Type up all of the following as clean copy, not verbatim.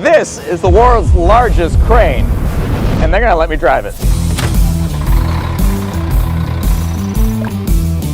This is the world's largest crane, and they're gonna let me drive it.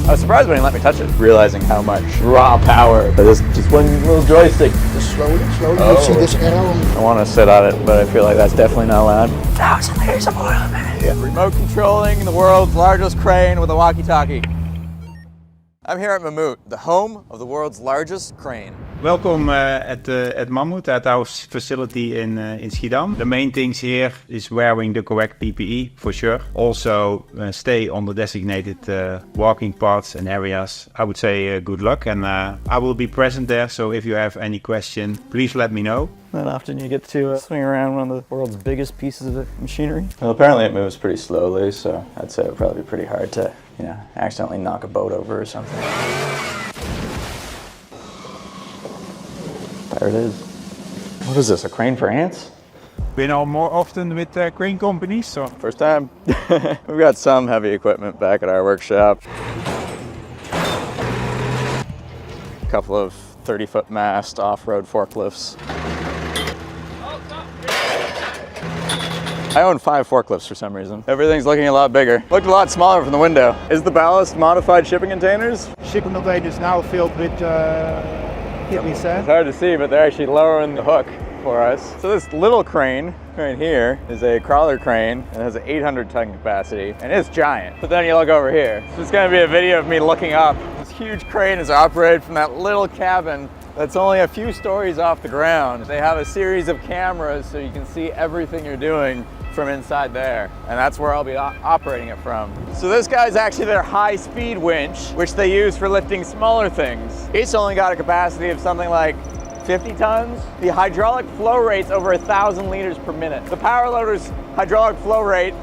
I was surprised when he let me touch it, realizing how much raw power for this just one little joystick. Just slowly, you see this arrow? I want to sit on it, but I feel like that's definitely not allowed. 1,000 liters of oil, man. Yeah. Remote controlling the world's largest crane with a walkie-talkie. I'm here at Mammoet, the home of the world's largest crane. Welcome at Mammoet, at our facility in Schiedam. The main things here is wearing the correct PPE for sure. Also stay on the designated walking paths and areas. I would say good luck, and I will be present there, so if you have any question, please let me know. Not often you get to swing around one of the world's biggest pieces of machinery. Well, apparently it moves pretty slowly, so I'd say it would probably be pretty hard to, accidentally knock a boat over or something. There it is. What is this, a crane for ants? Been on more often with crane companies, so. First time. We've got some heavy equipment back at our workshop. A couple of 30-foot mast off-road forklifts. I own 5 forklifts for some reason. Everything's looking a lot bigger. Looked a lot smaller from the window. Is the ballast modified shipping containers? Shipping containers now filled with It's hard to see, but they're actually lowering the hook for us. So this little crane right here is a crawler crane and has an 800-ton capacity, and it's giant. But then you look over here. So it's gonna be a video of me looking up. This huge crane is operated from that little cabin that's only a few stories off the ground. They have a series of cameras so you can see everything you're doing from inside there, and that's where I'll be operating it from. So this guy's actually their high-speed winch, which they use for lifting smaller things. It's only got a capacity of something like 50 tons. The hydraulic flow rate's over 1,000 liters per minute. The power loader's hydraulic flow rate,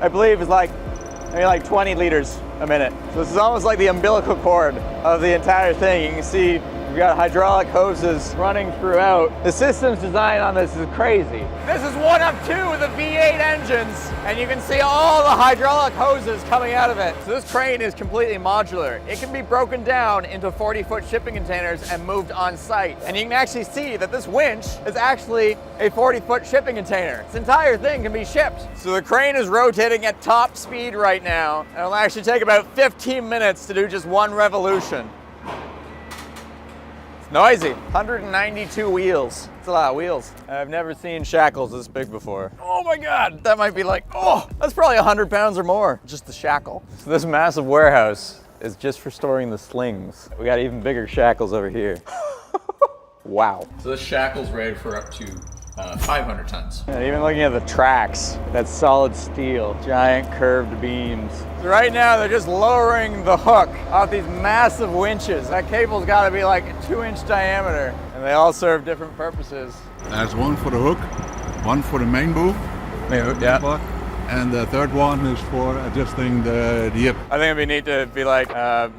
I believe, is maybe like 20 liters a minute. So this is almost like the umbilical cord of the entire thing. You can see we've got hydraulic hoses running throughout. The systems design on this is crazy. This is one of 2 of the V8 engines, and you can see all the hydraulic hoses coming out of it. So this crane is completely modular. It can be broken down into 40-foot shipping containers and moved on site. And you can actually see that this winch is actually a 40-foot shipping container. This entire thing can be shipped. So the crane is rotating at top speed right now, and it'll actually take about 15 minutes to do just one revolution. Noisy. 192 wheels. That's a lot of wheels. I've never seen shackles this big before. Oh my God, that might be that's probably 100 pounds or more, just the shackle. So this massive warehouse is just for storing the slings. We got even bigger shackles over here. Wow. So this shackle's rated for up to 500 tons. And even looking at the tracks, that's solid steel, giant curved beams. So right now they're just lowering the hook off these massive winches. That cable's gotta be like a 2-inch diameter, and they all serve different purposes. There's one for the hook, one for the main boom, Yeah. and the third one is for adjusting the hip. I think it'd be neat to be like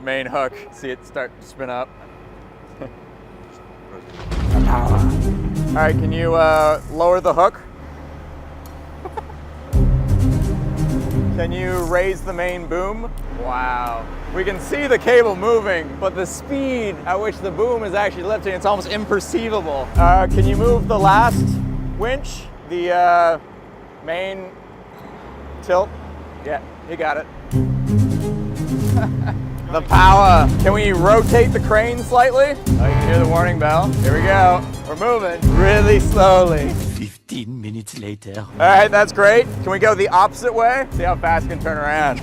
main hook, see it start to spin up. All right, can you lower the hook? Can you raise the main boom? Wow. We can see the cable moving, but the speed at which the boom is actually lifting, it's almost imperceivable. Can you move the last winch? The main tilt? Yeah, you got it. The power. Can we rotate the crane slightly? Oh, you can hear the warning bell. Here we go. We're moving really slowly. 15 minutes later. All right, that's great. Can we go the opposite way? See how fast it can turn around.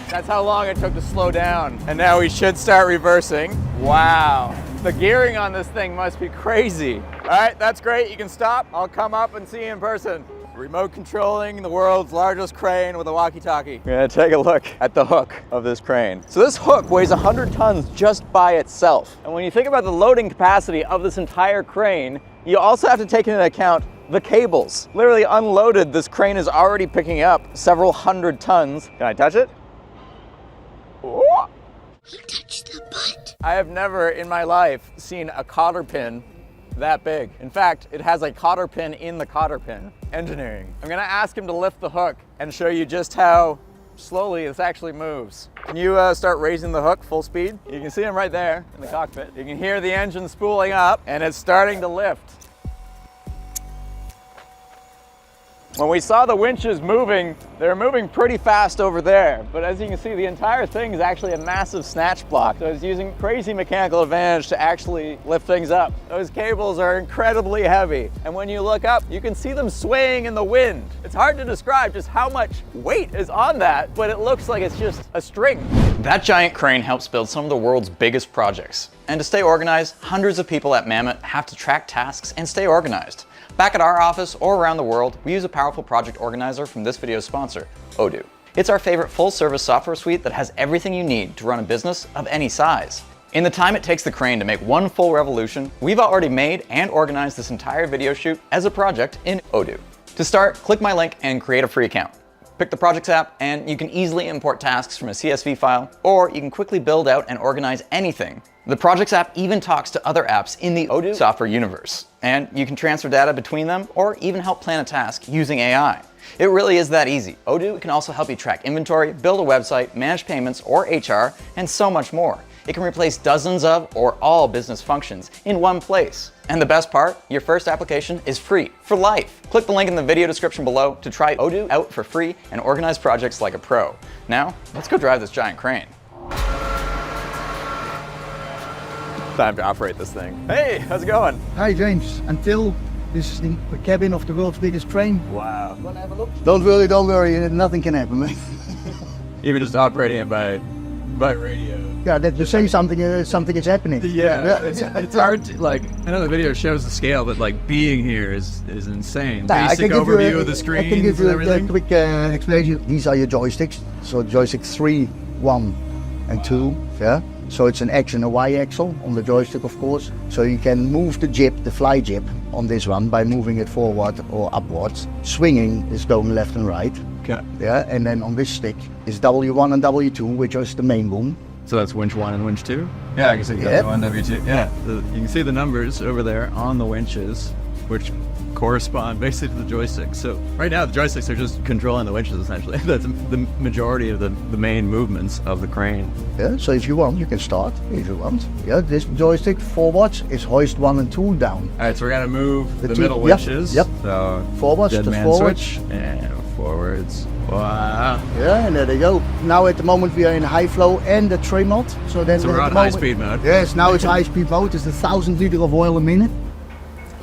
That's how long it took to slow down. And now we should start reversing. Wow. The gearing on this thing must be crazy. All right, that's great. You can stop. I'll come up and see you in person. Remote controlling the world's largest crane with a walkie-talkie. We're gonna take a look at the hook of this crane. So this hook weighs 100 tons just by itself. And when you think about the loading capacity of this entire crane, you also have to take into account the cables. Literally unloaded, this crane is already picking up several hundred tons. Can I touch it? Ooh. You touched the butt. I have never in my life seen a cotter pin that big. In fact, it has a cotter pin in the cotter pin. Engineering. I'm gonna ask him to lift the hook and show you just how slowly this actually moves. When you start raising the hook full speed, you can see them right there in the cockpit. You can hear the engine spooling up and it's starting to lift. When we saw the winches moving, they're moving pretty fast over there. But as you can see, the entire thing is actually a massive snatch block. So it's using crazy mechanical advantage to actually lift things up. Those cables are incredibly heavy. And when you look up, you can see them swaying in the wind. It's hard to describe just how much weight is on that, but it looks like it's just a string. That giant crane helps build some of the world's biggest projects. And to stay organized, hundreds of people at Mammoth have to track tasks and stay organized. Back at our office or around the world, we use a powerful project organizer from this video's sponsor, Odoo. It's our favorite full-service software suite that has everything you need to run a business of any size. In the time it takes the crane to make one full revolution, we've already made and organized this entire video shoot as a project in Odoo. To start, click my link and create a free account. Pick the Projects app and you can easily import tasks from a CSV file, or you can quickly build out and organize anything. The Projects app even talks to other apps in the Odoo software universe, and you can transfer data between them or even help plan a task using AI. It really is that easy. Odoo can also help you track inventory, build a website, manage payments or HR, and so much more. It can replace dozens of or all business functions in one place. And the best part, your first application is free for life. Click the link in the video description below to try Odoo out for free and organize projects like a pro. Now, let's go drive this giant crane. Time to operate this thing. Hey, how's it going? Hi, James. Until this is the cabin of the world's biggest train. Wow. Wanna have a look? Don't worry, nothing can happen, man. Even just operating it by radio. Yeah, that you say something, something is happening. Yeah, it's hard to, like, I know the video shows the scale, but like being here is insane. Nah, Basic overview of the screens I can give you and everything. a quick explanation. These are your joysticks. So joystick 3, 1 and 2, yeah? So it's an X and a Y axle on the joystick, of course. So you can move the jib, the fly jib, on this one by moving it forward or upwards. Swinging is going left and right. Okay. Yeah, and then on this stick is W1 and W2, which is the main boom. So that's winch 1 and winch 2? Yeah, I can see Yep. W1, W2. Yeah, you can see the numbers over there on the winches, which correspond basically to the joysticks. So right now the joysticks are just controlling the winches essentially. That's the majority of the main movements of the crane. Yeah, so if you want, you can start if you want. Yeah, this joystick forwards is hoist 1 and 2 down. All right, so we're gonna move the two- middle yep, winches. yep. So Forwards dead to man forwards. switch and forwards. Wow. Yeah, and there they go. Now at the moment we are in high flow and the trim mode. So then So we're at on the moment- high speed mode. Yes, now it's high speed mode. It's 1,000 liters of oil a minute.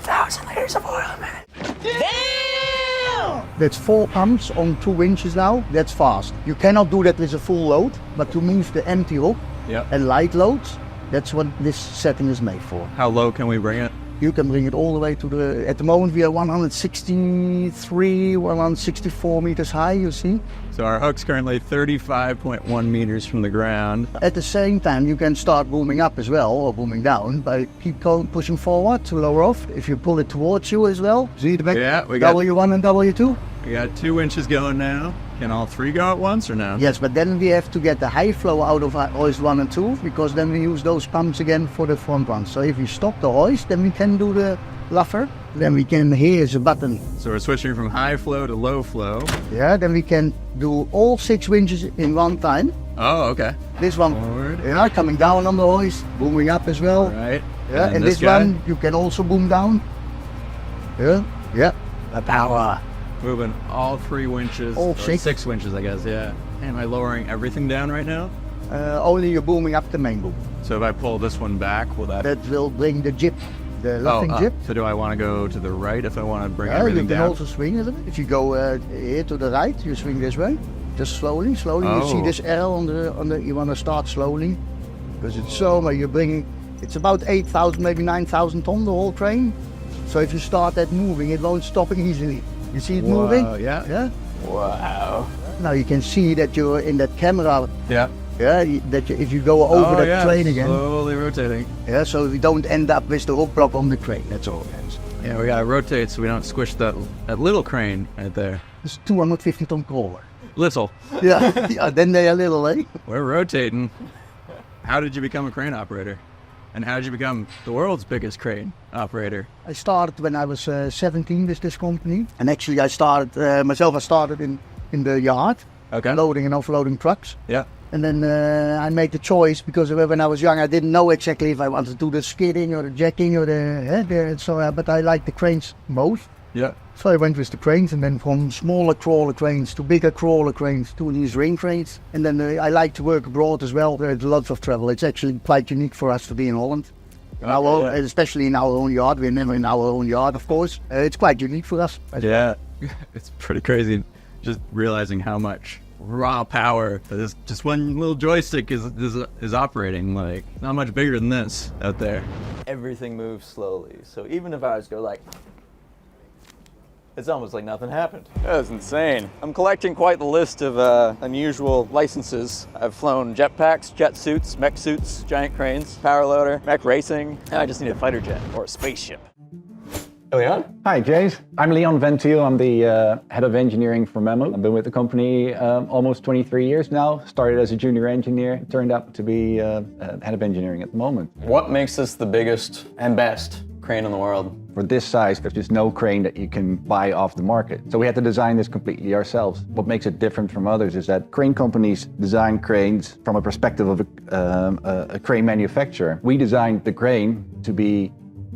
1,000 liters of oil a minute. Damn! That's 4 pumps on 2 winches now. That's fast. You cannot do that with a full load, but to move the empty hook Yep. and light loads, that's what this setting is made for. How low can we bring it? You can bring it all the way to the, at the moment we are 163, 164 meters high, you see. So our hook's currently 35.1 meters from the ground. At the same time, you can start booming up as well, or booming down, by keep going, pushing forward to lower off. If you pull it towards you as well, see the back, Yeah, we got- W1 and W2? We got 2 winches going now. Can all 3 go at once or no? Yes, but then we have to get the high flow out of hoist 1 and 2, because then we use those pumps again for the front one. So if we stop the hoist, then we can do the luffer. Then we can, here's a button. So we're switching from high flow to low flow. Yeah, then we can do all 6 winches in one time. Oh, okay. This one, Forward. yeah, coming down on the hoist, booming up as well. All right. Yeah, and this guy, one you can also boom down. Yeah, yeah, the power. moving all 3 winches. All or 6. 6 winches, I guess, yeah. Am I lowering everything down right now? Only you're booming up the main boom. So if I pull this one back, will that... That will bring the jib, the luffing up. jib. So do I want to go to the right if I want to bring Yeah, you everything can down? also swing a little bit. If you go here to the right, you swing this way. Just slowly. You see Oh. this L on the. You want to start slowly, because it's so. You're bringing. It's about 8,000, maybe 9,000 ton the whole crane. So if you start that moving, it won't stop easily. You see it moving? Yeah. Yeah. Wow. Now you can see that you're in that camera. Yeah. Yeah. If you go over that yeah, train again. slowly rotating. Yeah. So we don't end up with the hook block on the crane. That's all. Yeah, we gotta rotate so we don't squish that little crane right there. It's 250 ton crawler. Little. Yeah. Yeah. Then they are little, eh? We're rotating. How did you become a crane operator? And how did you become the world's biggest crane operator? I started when I was 17 with this company. And actually I started, myself I started in the yard. Okay. loading and offloading trucks. Yeah. And then I made the choice because when I was young, I didn't know exactly if I wanted to do the skidding or the jacking or but I like the cranes most. Yeah. So I went with the cranes, and then from smaller crawler cranes to bigger crawler cranes to these ring cranes. And then I like to work abroad as well. There's lots of travel. It's actually quite unique for us to be in Holland. Especially in our own yard. We're never in our own yard, of course. It's quite unique for us. Yeah. It's pretty crazy just realizing how much raw power that just one little joystick is operating. Like, not much bigger than this out there. Everything moves slowly. So even if I was go like, it's almost like nothing happened. That was insane. I'm collecting quite the list of unusual licenses. I've flown jetpacks, jet suits, mech suits, giant cranes, power loader, mech racing. Now I just need a fighter jet or a spaceship. Leon? Hi, Jace. I'm Leon Ventiel. I'm the head of engineering for Mammoet. I've been with the company almost 23 years now. Started as a junior engineer, turned out to be head of engineering at the moment. What makes this the biggest and best crane in the world? For this size, there's just no crane that you can buy off the market. So we had to design this completely ourselves. What makes it different from others is that crane companies design cranes from a perspective of a crane manufacturer. We designed the crane to be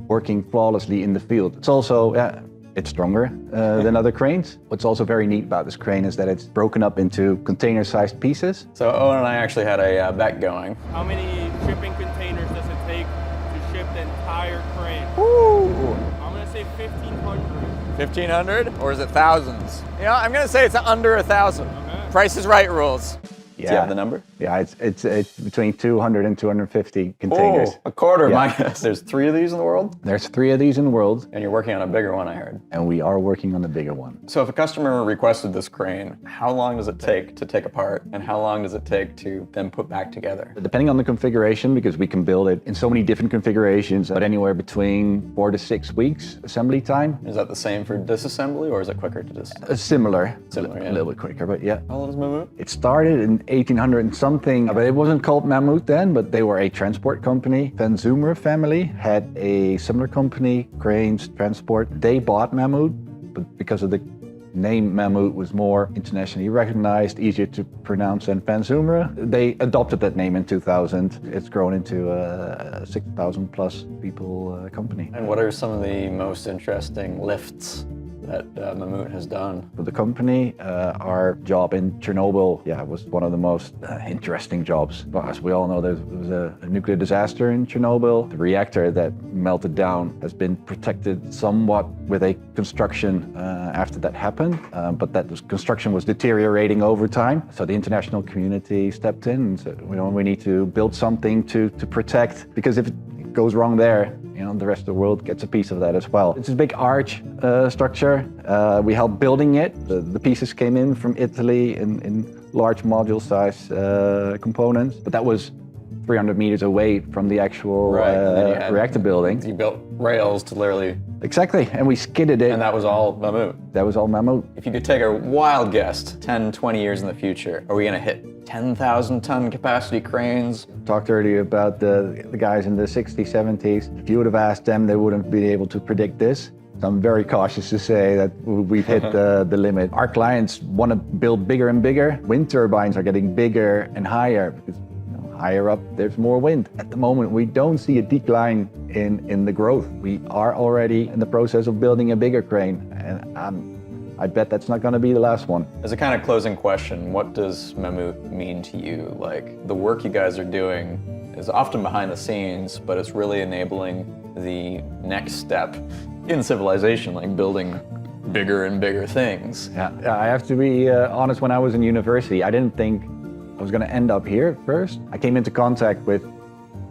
working flawlessly in the field. It's also, it's stronger than other cranes. What's also very neat about this crane is that it's broken up into container-sized pieces. So Owen and I actually had a bet going. How many shipping containers does it take to ship the entire crane? Ooh. I'm gonna say 1,500. 1,500? Or is it thousands? You know, I'm gonna say it's under 1,000. Okay. Price is Right rules. Yeah. Do you have the number? Yeah, it's between 200 and 250 containers. Oh, a quarter of Yeah. my guess. There's 3 of these in the world? There's 3 of these in the world, And you're working on a bigger one, I heard. and we are working on the bigger one. So if a customer requested this crane, how long does it take to take apart? And how long does it take to then put back together? Depending on the configuration, because we can build it in so many different configurations, but anywhere between 4 to 6 weeks assembly time. Is that the same for disassembly, or is it quicker to disassemble? Similar, Similar, yeah. a little bit quicker, but yeah. How old is Mammoet? It started in 1800 and something, but it wasn't called Mammoet then, but they were a transport company. Van Zoomer family had a similar company, cranes, transport. They bought Mammoet, but because of the name Mammoet was more internationally recognized, easier to pronounce than Van Zoomer, they adopted that name in 2000. It's grown into a 6,000 plus people company. And what are some of the most interesting lifts that Mammoet has done? For the company, our job in Chernobyl, was one of the most interesting jobs. But as we all know, there was a nuclear disaster in Chernobyl. The reactor that melted down has been protected somewhat with a construction after that happened, but that construction was deteriorating over time. So the international community stepped in and said, we need to build something to protect, because if it goes wrong there, the rest of the world gets a piece of that as well. It's a big arch structure. We helped building it. The pieces came in from Italy in large module size components, but that was 300 meters away from the actual reactor building. You built rails to literally... Exactly, and we skidded it. And that was all Mammoet. That was all Mammoet. If you could take a wild guess, 10, 20 years in the future, are we gonna hit 10,000 ton capacity cranes? Talked earlier about the guys in the 60s, 70s. If you would have asked them, they wouldn't be able to predict this. So I'm very cautious to say that we've hit the limit. Our clients want to build bigger and bigger. Wind turbines are getting bigger and higher, because higher up, there's more wind. At the moment, we don't see a decline in the growth. We are already in the process of building a bigger crane, and I bet that's not going to be the last one. As a kind of closing question, what does Mammoet mean to you? Like, the work you guys are doing is often behind the scenes, but it's really enabling the next step in civilization, like building bigger and bigger things. Yeah, I have to be honest, when I was in university, I didn't think I was going to end up here first. I came into contact with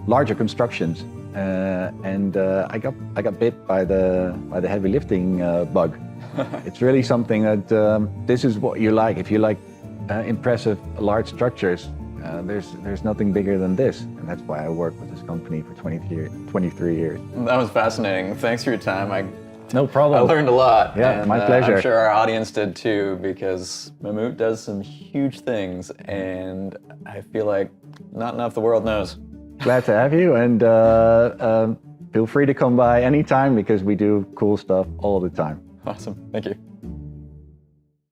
larger constructions, and I got bit by the heavy lifting bug. It's really something that this is what you like. If you like impressive large structures, there's nothing bigger than this, and that's why I worked with this company for 23 years. That was fascinating. Thanks for your time. No problem. I learned a lot. Yeah, and, my pleasure. I'm sure our audience did too, because Mammoet does some huge things, and I feel like not enough the world knows. Glad to have you, and feel free to come by anytime, because we do cool stuff all the time. Awesome. Thank you.